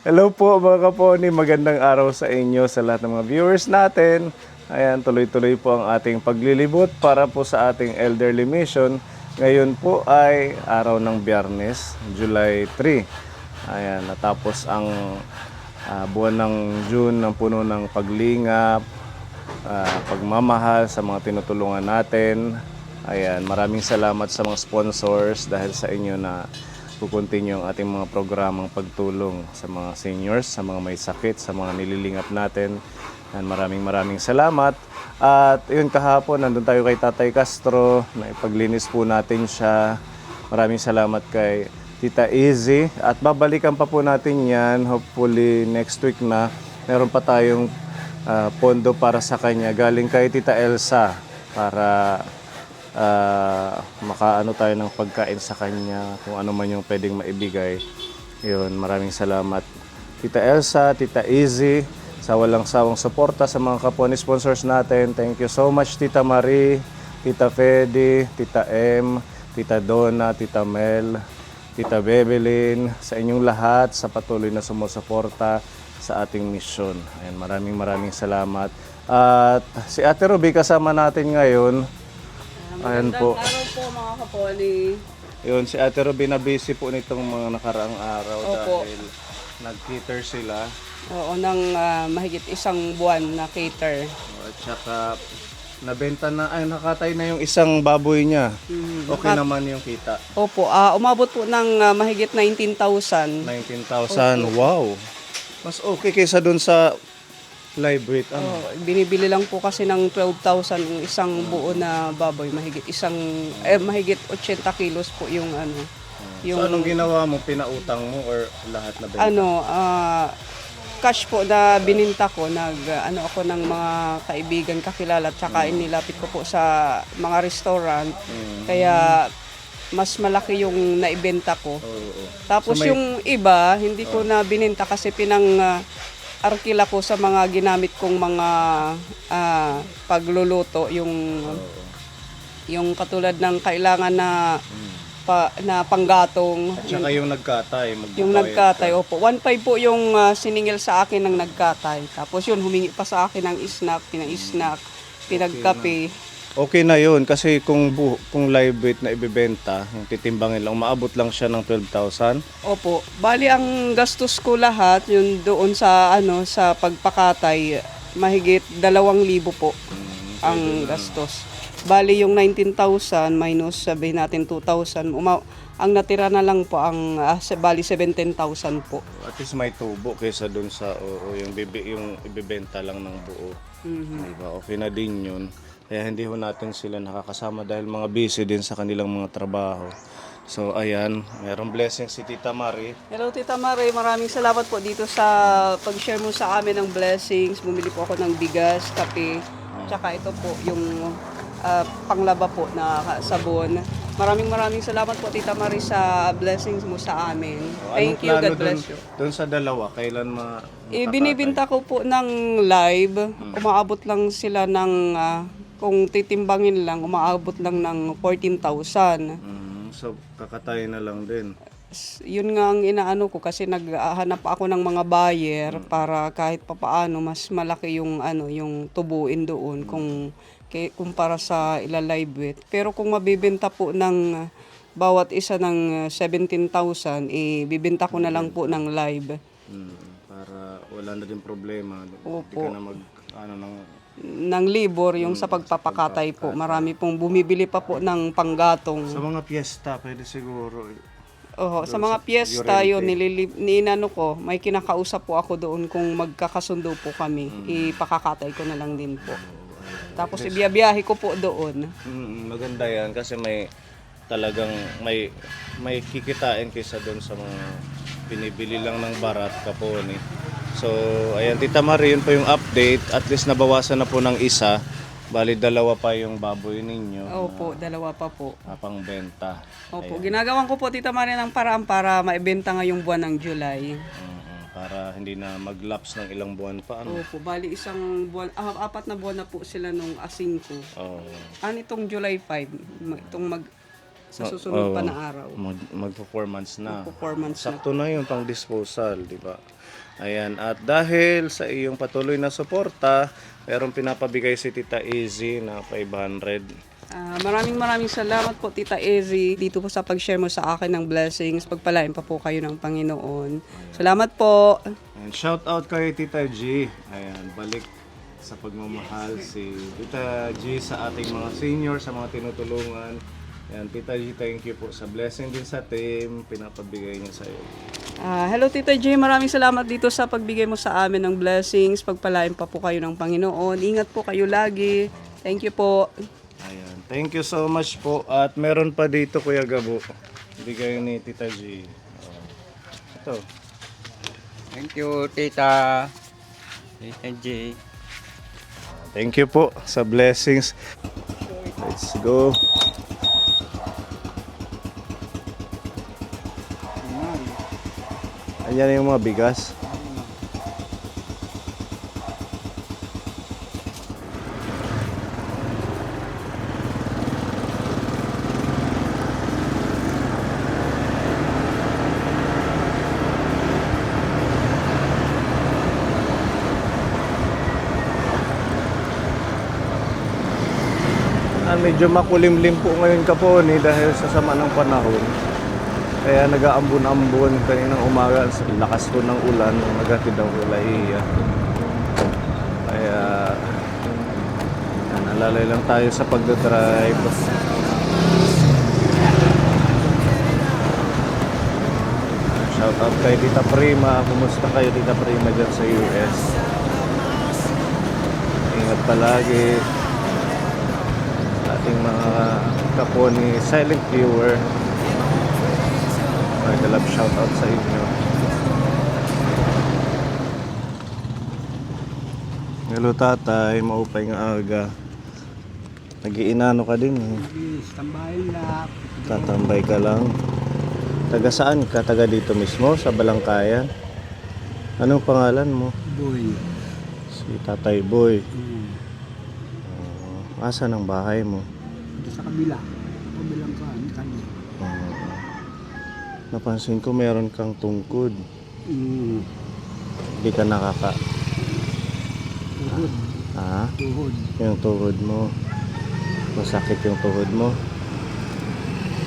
Hello po mga kaponi, magandang araw sa inyo sa lahat ng mga viewers natin. Ayan, tuloy-tuloy po ang ating paglilibot para po sa ating elderly mission. Ngayon po ay araw ng Biyernes, July 3. Ayan, natapos ang buwan ng June ng puno ng paglingap, pagmamahal sa mga tinutulungan natin. Ayan, maraming salamat sa mga sponsors dahil sa inyo na kukontinue ang ating mga programang pagtulong sa mga seniors, sa mga may sakit, sa mga nililingap natin. And maraming salamat. At yun kahapon, nandun tayo kay Tatay Castro, na ipaglinis po natin siya. Maraming salamat kay Tita Izzy. At babalikan pa po natin yan, hopefully next week na. Meron pa tayong pondo para sa kanya, galing kay Tita Elsa, para makaano tayo ng pagkain sa kanya, kung ano man yung pwedeng maibigay. Yun, maraming salamat Tita Elsa, Tita Izzy, sa walang sawang suporta sa mga kapwa ni sponsors natin. Thank you so much Tita Marie, Tita Fedy, Tita M, Tita Donna, Tita Mel, Tita Bebelyn, sa inyong lahat sa patuloy na sumusuporta sa ating misyon. Ayan, maraming salamat. At si Ate Ruby kasama natin ngayon. Ayan po. Araw po mga kapoli. Yun, si Ate Ruby na busy po nitong mga nakaraang araw. Opo. Dahil nag-cater sila. Oo, ng mahigit isang buwan na cater. At saka nabenta na, ay nakatay na yung isang baboy niya. Okay naman yung kita. Opo, umabot po ng mahigit 19,000. 19,000. Wow. Mas okay kaysa dun sa live weight. Binibili lang po kasi ng 12,000 yung isang buo na baboy. Mahigit 80 kilos po yung ano. So anong ginawa mo? Pinautang mo or lahat na benta? Cash po na bininta ko, ako ng mga kaibigan, kakilala, at saka inilapit ko po sa mga restaurant. Kaya mas malaki yung naibenta ko. Tapos So, yung iba, hindi ko na bininta kasi arkila ko sa mga ginamit kong mga pagluluto, yung katulad ng kailangan na panggatong. At saka yung nagkatay. Yung nagkatay, opo. 1.5 po yung siningil sa akin ng nagkatay. Tapos yun, humingi pa sa akin ng snack, pinagkape. Okay na yun kasi kung live weight na ibebenta, yung titimbangin lang, maabot lang siya ng 12,000. Opo. Bali ang gastos ko lahat, yun doon sa sa pagpakatay, mahigit 2,000 po ang gastos. Bali yung 19,000 minus sabihin natin 2,000, ang natira na lang po ang bali 17,000 po. At least may tubo kaysa dun sa yung ibebenta lang ng buo. Diba? Okay na din yun. Kaya hindi ho natin sila nakakasama dahil mga busy din sa kanilang mga trabaho. So ayan, mayroong blessing si Tita Marie. Hello Tita Marie, maraming salamat po dito sa pag-share mo sa amin ng blessings. Bumili po ako ng bigas, kape, tsaka ito po yung panglaba po na sabon. Maraming salamat po Tita Marie sa blessings mo sa amin. Thank you, God bless you. Doon sa dalawa, kailan Binibinta ko po ng live. Umaabot lang sila ng kung titimbangin lang, umaabot lang ng 14,000. So kakatay na lang din. Yun nga ang inaano ko kasi naghahanap ako ng mga buyer para kahit papaano mas malaki yung yung tubuin doon kung kumpara sa ila-live weight. Pero kung mabibenta po ng bawat isa ng 17,000, bibenta ko na lang po ng live. Para wala na din problema. Opo. Hindi ka na ng libor yung sa pagpapakatay po. Marami pong bumibili pa po ng panggatong. Sa mga piyesta, pwede siguro. Sa mga piyesta yun, ninano ko, may kinakausap po ako doon kung magkakasundo po kami. Ipakakatay ko na lang din po. Tapos ibiyabiyahe ko po doon. Maganda yan kasi talagang may kikitain kaysa doon sa mga pinibili lang ng barat kaponi. So, ayan Tita Marie, yun po yung update. At least nabawasan na po ng isa. Bali, 2 pa yung baboy ninyo. Opo, 2 pa po. Pang benta. Opo, ginagawan ko po Tita Marie ng paraan para maibenta ngayong buwan ng July. Para hindi na mag-lapse ng ilang buwan pa. Opo, bali isang buwan, 4 na buwan na po sila nung asin ko. Oh. Itong July 5, itong sa susunod pa na araw. Magpo 4 months na. Performance na. Sakto na yun pang disposal, di ba? Ayan, at dahil sa iyong patuloy na suporta, merong pinapabigay si Tita Easy na 500. Maraming salamat po Tita Ezzy dito po sa pag-share mo sa akin ng blessings. Pagpalain pa po kayo ng Panginoon. Salamat po. And shout out kay Tita G. Ayan, balik sa pagmamahal si Tita G sa ating mga senior, sa mga tinutulungan. Ayan, Tita G, thank you po sa blessing din sa team, pinapabigay niya sa iyo. Hello Tita J, maraming salamat dito sa pagbigay mo sa amin ng blessings. Pagpalain pa po kayo ng Panginoon. Ingat po kayo lagi. Thank you po. Ayan, thank you so much po. At meron pa dito Kuya Gabo. Bigay ni Tita G. Ito. Thank you, Tita. Tita J. Thank you po sa blessings. Let's go. Ayan yung mga bigas. Medyo makulimlim po ngayon Kaponi dahil sa sama ng panahon. Kaya nag-aambon-ambon kaninang umaga sa lakas po ng ulan nung nagatid ang ulaiya. Kaya alalay lang tayo sa pagdadrive. Shout out kay Tita Prima. Kumusta kayo Tita Prima dyan sa US? Ingat palagi. Ating mga Kaponi silent viewer. Mag-love shoutout sa inyo. Hello tatay, maupay nga aga. Nag-iinano ka din eh. Tambahin lang. Tatambay ka lang. Taga saan ka? Taga dito mismo sa Balangkayan? Anong pangalan mo? Boy. Si Tatay Boy. Asan ang bahay mo? Ito sa kabila. Kabilang ka. Kanya. Napansin ko meron kang tungkod. Hindi ka nakaka... Tuhod. Ha? Tuhod. Yung tuhod mo. Masakit yung tuhod mo.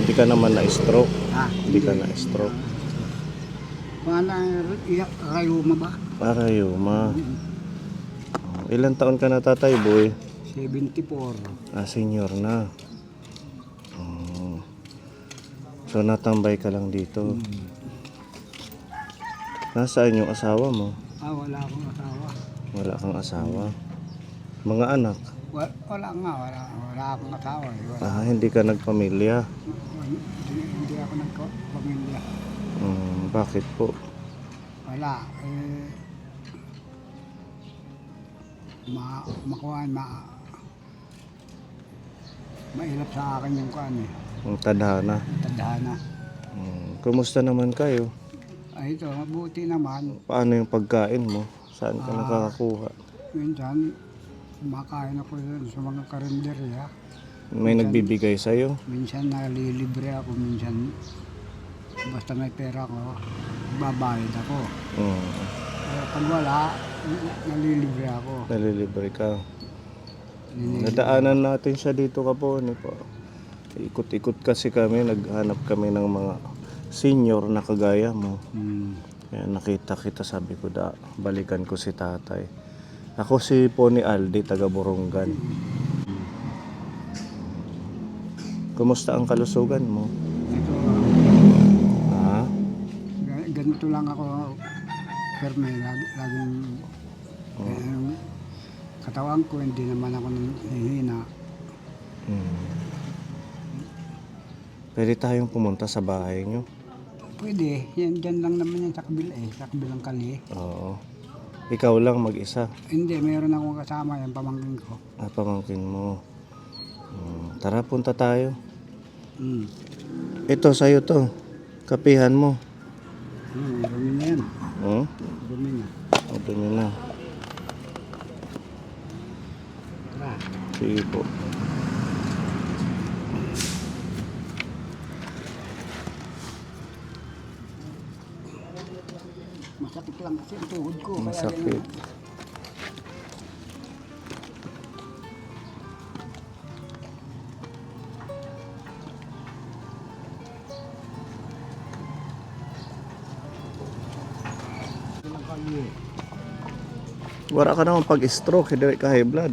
Hindi ka naman na-stroke. Hindi ka na-stroke. Paano iyak rayuma ba? Rayuma. Ilan taon ka na Tatay Boy? 74. Senior na. So natambay ka lang dito. Nasaan yung asawa mo? Wala akong asawa. Wala kang asawa. Mga anak? Wala nga. Wala akong asawa. Hindi ka nagpamilya. Hindi ako nagpamilya. Bakit po? Wala. Mailap sa akin yung kuan eh. Ang tadhana. Tadhana. Kumusta naman kayo? Ito, mabuti naman. Paano yung pagkain mo? Saan ka nakakakuha? Minsan, kumakain ako dun sa mga karinderya. May nagbibigay sa'yo? Minsan nalilibre ako, minsan basta may pera ko, babayad ako. Pero pag wala, nalilibre ako. Nalilibre ka. Nadaanan natin siya dito Kaponi po. Ikot-ikot kasi kami, naghanap kami ng mga senior na kagaya mo. Kaya nakita kita, sabi ko balikan ko si tatay. Ako si Pony Aldi, taga Borongan. Kumusta ang kalusugan mo? Ito, Ha? ganito lang ako, perme, laging yung katawan ko, hindi naman ako nahihina. Pwede tayong pumunta sa bahay nyo? Pwede, yan dyan lang naman yan sa kabila sa kabilang kali. Oo. Ikaw lang mag-isa? Hindi, mayroon akong kasama, yan pamangkin ko. Pamangkin mo. Tara, punta tayo. Ito, sa'yo to. Kapihan mo. Dumi na yan. Dumi na. Dumi na. Tara. Sige po. lang kasi ang tuhod ko. Kaya Masakit. Wala ka naman pag-stroke, hindi ka high blood.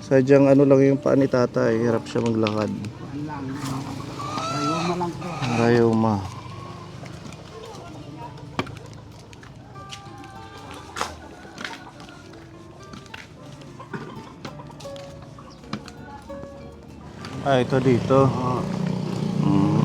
Sadyang ano lang yung paa ni tatay, hirap siya maglakad. Kuan lang. Rayoma lang to. Rayoma. Ah, ito dito. Oo. Mm.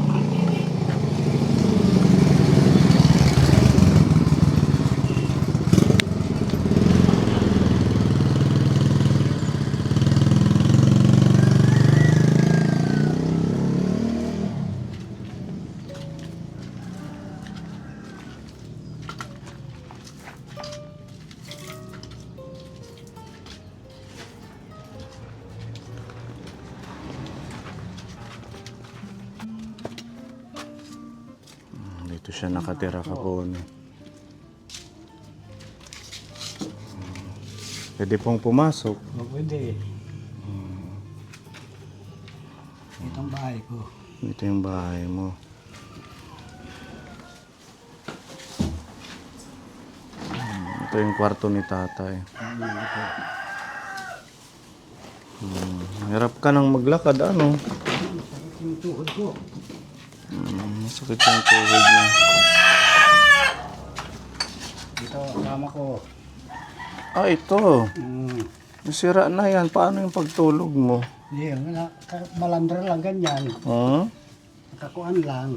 Dito siya nakatira kapon. Pwede pong pumasok. O, pwede. Itong bahay ko. Ito yung bahay mo. Ito yung kwarto ni tatay. Ito. Hirap ka nang maglakad, ano? Sakit yung tuhod ko. Masakit yung tuhod niya. Ito, kasama ko. Ah, ito. Mm. Nasira na yan. Paano yung pagtulog mo? Hindi, malandra lang ganyan. Huh? Nakakuan lang.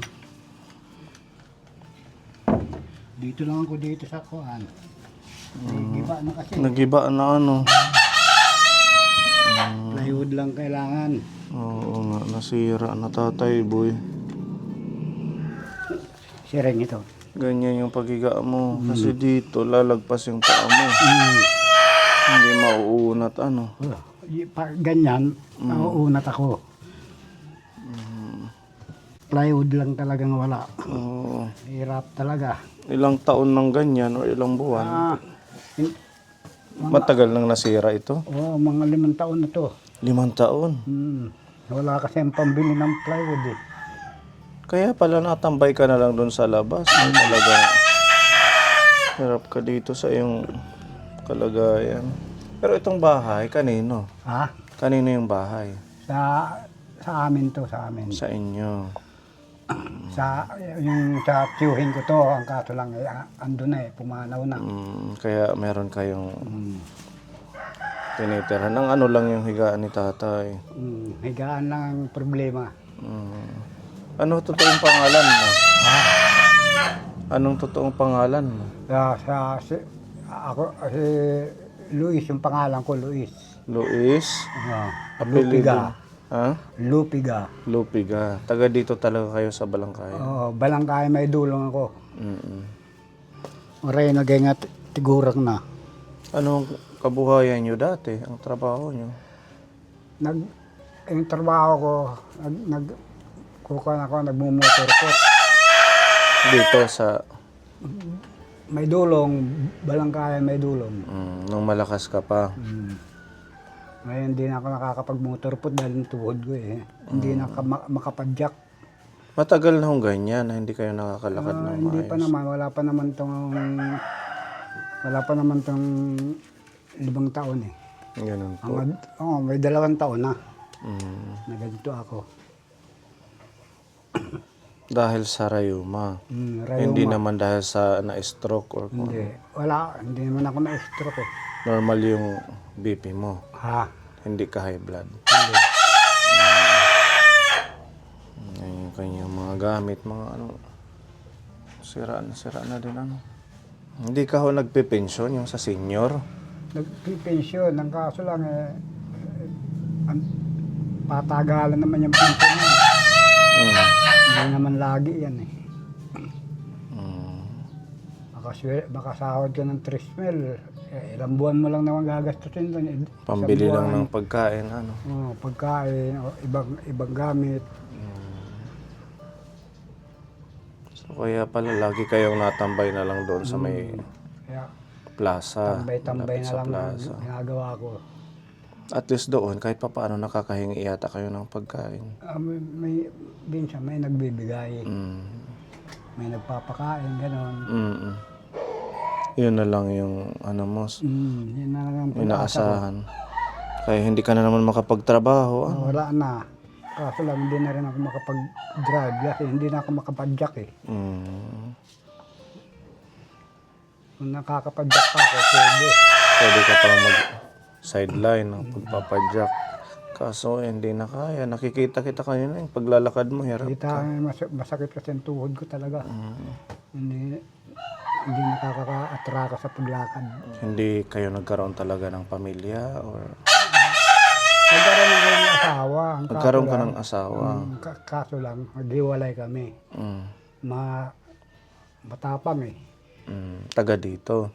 Dito lang ako dito sa kuan. Giba na kasi. Nagiba na ano. Plywood lang kailangan. Oo nga, nasira na tatay, boy. Sireng ito. Ganyan yung paghiga mo. Kasi dito, lalagpas yung paa mo. Mm. Hindi mauunat, ano. Ganyan, nauunat ako. Plywood lang talagang wala. Oo. Hirap talaga. Ilang taon ng ganyan o ilang buwan? Ah, Matagal nang nasira ito? mga 5 taon na to. 5 taon. Wala kasi ang pambili ng plywood eh. Kaya pala natambay ka na lang doon sa labas. Ay, talagang hirap ka dito sa iyong kalagayan. Pero itong bahay, kanino? Ha? Kanino yung bahay? Sa amin to, sa amin. Sa inyo. Sa tiyuhin ko to, ang kaso lang eh, andun na eh, pumanaw na. Kaya meron kayong tinitirahan. Ang ano lang yung higaan ni tatay. Higaan lang ang problema. Ano totoong pangalan mo? Anong totoong pangalan mo? Ako, si Luis, yung pangalan ko, Luis. Luis? Lupiga. Ha? Lupiga. Lupiga. Taga dito talaga kayo sa Balangkay. Oo, Balangkay may dulong ako. Mm-mm. Oray, nag-ingat, tigurang na. Anong kabuhayan nyo dati? Ang trabaho nyo? Yung trabaho ko, kukuha ako, nagmumotor ko. Dito sa... May dulong, Balangkay may dulong. nung malakas ka pa. Ngayon, hindi na ako nakakapag-motor po dahil yung tuhod ko eh. Hindi na makapadyak. Matagal na hong ganyan na hindi kayo nakakalakad ng maayos. Hindi pa naman, wala pa naman tong 5 taon eh. Ganun po. May 2 taon na. Na ganito ako. Dahil sa rayuma. Hindi naman dahil sa na-stroke or kung Hindi. Wala. Hindi naman ako na-stroke eh. normal yung BP mo. Ha? Hindi ka high blood. Hindi. Yan yung kanyang mga gamit, mga ano. Sira na din ano. Hindi ka ho nagpe-pension yung sa senior? Nagpipensyon. Ang kaso lang eh, patagalan naman yung pensyon na. Hindi naman lagi yan eh. Baka sahod ka ng trismel. Ilang buwan mo lang naman gagastusin doon. Pambili lang ng pagkain, ano. Pagkain, ibang gamit. So kaya pala lagi kayong natambay na lang doon sa may Kaya plaza. tambay-tambay malapit na sa lang ang plaza. ginagawa ko. At least doon, kahit papaano nakakahingi yata kayo ng pagkain. Minsan may nagbibigay, Mm. may nagpapakain, gano'n. Mm. Yun na lang yung ano mo, Yun na lang ang pag-asa ko. inaasahan. Kaya hindi ka na naman makapagtrabaho. Wala na. Kaso lang, hindi na rin ako makapag-drive kasi hindi na ako makapag-jack eh. Mm. Kung nakakapag-jack pa ako, pwede. Pwede ka pang mag-sideline ng pagpapadyak. Kaso hindi na kaya. Nakikita kita kanina yung paglalakad mo, hirap Kita ka. masakit kasi ang tuhod ko talaga. Hindi nakaka-atraka sa paglakad. Hindi kayo nagkaroon talaga ng pamilya or Nagkaroon ako ng asawa. Ang kaso nagkaroon ka lang, ng asawa. Kaso lang, maghiwalay kami. Mm. Matapang eh. Taga dito.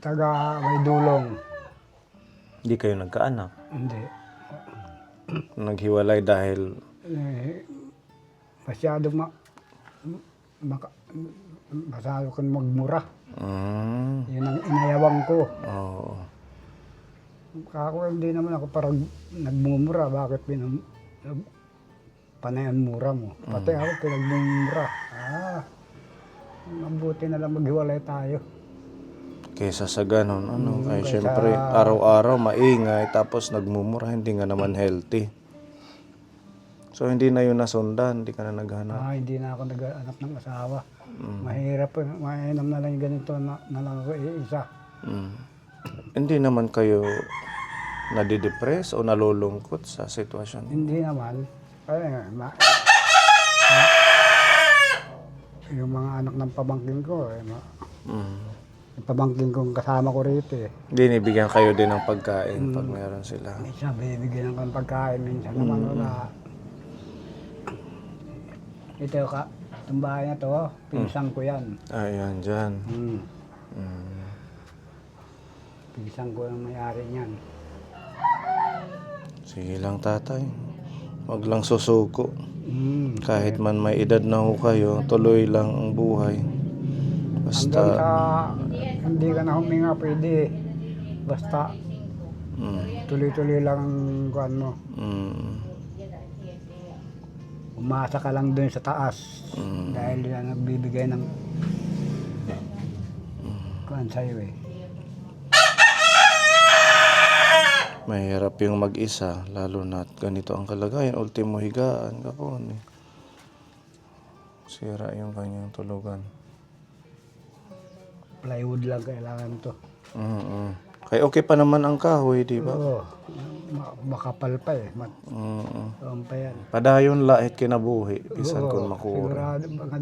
Taga may dulong. Hindi kayo nagkaanak. Hindi. Naghiwalay dahil Masyado masyado kang magmura. Yun ang inayawang ko. Oo. Kako hindi naman ako parang nagmumura. Bakit panay ang mura mo? Pati ako pinagmumura. Mabuti na lang maghiwalay tayo. Kaysa sa ganun, kaya syempre araw-araw maingay tapos nagmumura, hindi nga naman healthy. So hindi na yun nasundan, hindi ka na naghanap. Hindi na ako nag-anak ng asawa. Mahirap, mainam na lang yung ganito na lang ako isa. Hindi naman kayo nadidepress o nalulungkot sa sitwasyon? Hindi naman. Yung mga anak ng pamangkin ko, yung pamangkin kong kasama ko rito eh. Binibigyan kayo din ng pagkain pag meron sila. Minsan bibigyan ng pagkain, minsan naman wala. Ito itong bahay na to, pinsang ko yan. Ayan, dyan. Pinsang ko ang may-ari niyan. Sige lang tatay. Huwag lang susuko. Kahit man may edad na ho kayo, tuloy lang ang buhay. Hanggang Basta, sa hindi ka na huminga, pwede. Basta tuloy-tuloy lang ang kuhan mo. Umasa ka lang dun sa taas. Dahil yan nagbibigay ng kuhan sa'yo eh. mahirap yung mag-isa, lalo na ganito ang kalagayan. Ultimo higaan, kapon. Sira yung kanyang tulugan. Plywood lang kailangan to. Kaya okay pa naman ang kahoy, di ba? Oo. Makapal pa eh. Saan pa yan. Padayon lahit kinabuhi, bisan Oo, kung makuha. sigurado baka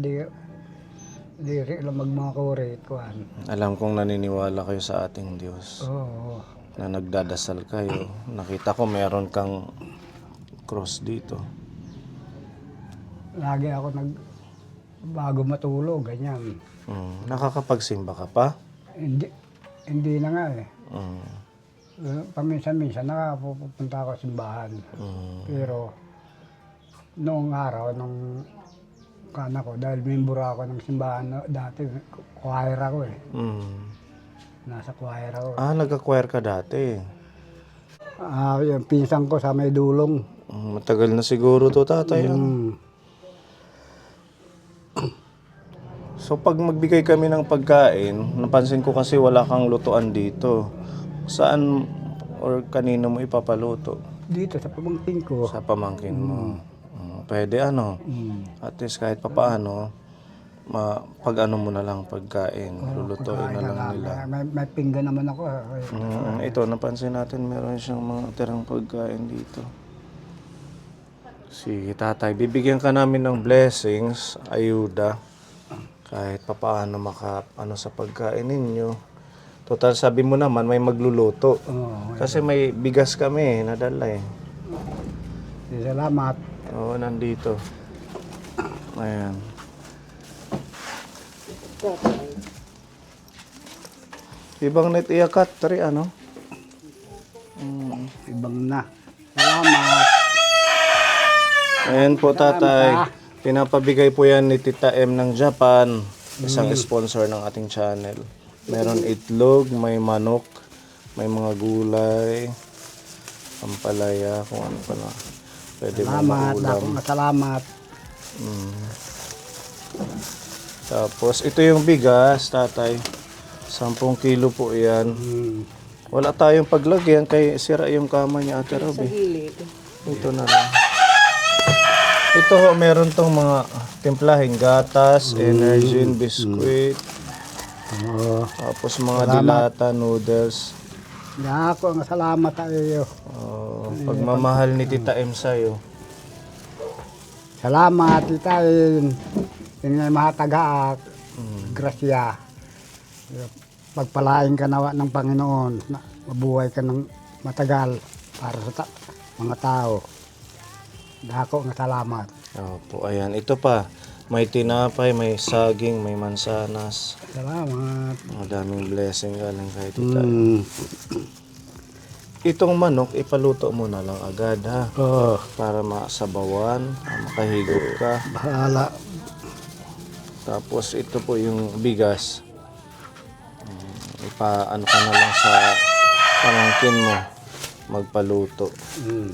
di rin lang magmakurit kuhan. Alam kong naniniwala kayo sa ating Diyos. Oo. Na nagdadasal kayo. Nakita ko meron kang cross dito. Lagi ako bago matulog, ganyan. Nakakapagsimba ka pa? Hindi na nga eh. Paminsan-minsan nakapupunta ako sa simbahan. Pero noong araw, nung kana ko, dahil membro ako ng simbahan dati, choir ako eh. Nasa choir ako. Nag-acquire ka dati. Yung pinsan ko sa may dulong. Matagal na siguro to tatay. So pag magbigay kami ng pagkain, napansin ko kasi wala kang lutuan dito. Saan or kanino mo ipapaluto? Dito sa pamangkin ko. Sa pamangkin mo. Pwede At least kahit papaano, pag ano mo na lang pagkain, lulutuin na lang nila. May pinggan naman ako. Ito, napansin natin meron siyang mga tirang pagkain dito. Sige tatay, bibigyan ka namin ng blessings, ayuda. Kahit papaano sa pagkain ninyo. Total, sabi mo naman may magluluto. Kasi may bigas kami nadala eh. Salamat. Oo, nandito. Ayan. Ibang net iyakat, ano? Ibang na. Salamat. Ayan po tatay. Pinapabigay po yan ni Tita M ng Japan, isang sponsor ng ating channel. Meron itlog, may manok, may mga gulay, pampalaya, kung ano pa na. Pwede mo Salamat, maulam. dako nga salamat. Tapos, ito yung bigas, tatay. 10 kilo po yan. Wala tayong paglagyan kay sira yung kama niya, Ate Sa Roby. gilid. Ito na lang. Ito ho, meron tong mga timplahing gatas, Energin, biskuit, Oo. tapos mga dilata, noodles. Dako nga salamat tayo. Pagmamahal ni Tita M sa'yo. Salamat tayo. Yung mahatagaak. Grasya. Pagpalain ka nawa ng Panginoon na mabuhay ka ng matagal para sa mga tao. Dako nga salamat. Opo, ayan. Ito pa. May tinapay, may saging, may mansanas. Salamat. Madaming blessing galing kay Tita M. Itong manok, ipaluto mo na lang agad ha. Oh, Para masabawan, makahigop ka. bahala. Tapos ito po yung bigas. Ipaano ka na lang sa pamangkin mo. Magpaluto.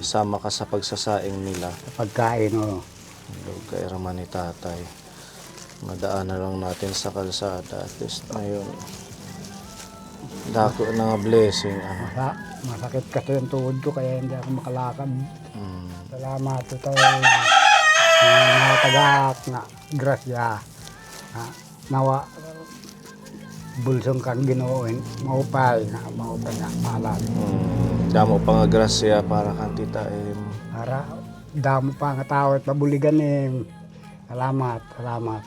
Sama ka sa pagsasaing nila. Pagkain, oh. Hello kay Raman ni Tatay. Madaan na lang natin sa kalsada. At least ngayon. Dako na nga blessing. Masakit kasi yung tuhod ko kaya hindi ako makalakad. Salamat ito. Nakatagak na grasya. Nawa bulsong kang ginooin. Maupay na malat. Damo pa nga grasya para kang Tita M. Para damo pa nga tao at pabuligan Salamat, salamat.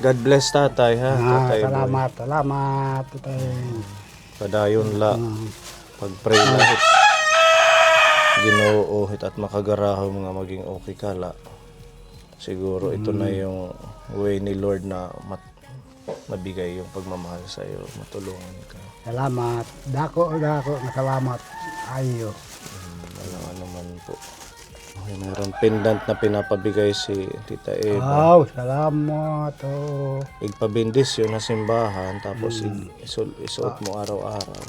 God bless Tatay ha. Tatay Boy. Salamat. Padayon la. Pag-pray lahit. Ginoo hit at makagaraho mga maging okay ka la. Siguro ito na yung way ni Lord na mabigay yung pagmamahal sa iyo, matulungan ka. Salamat. Dako nga salamat. Ayo. Walang anuman po. Okay, meron pendant na pinapabigay si Tita Eva. Wow, salamat. Oh. Igpabindis yun na simbahan tapos isuot mo araw-araw.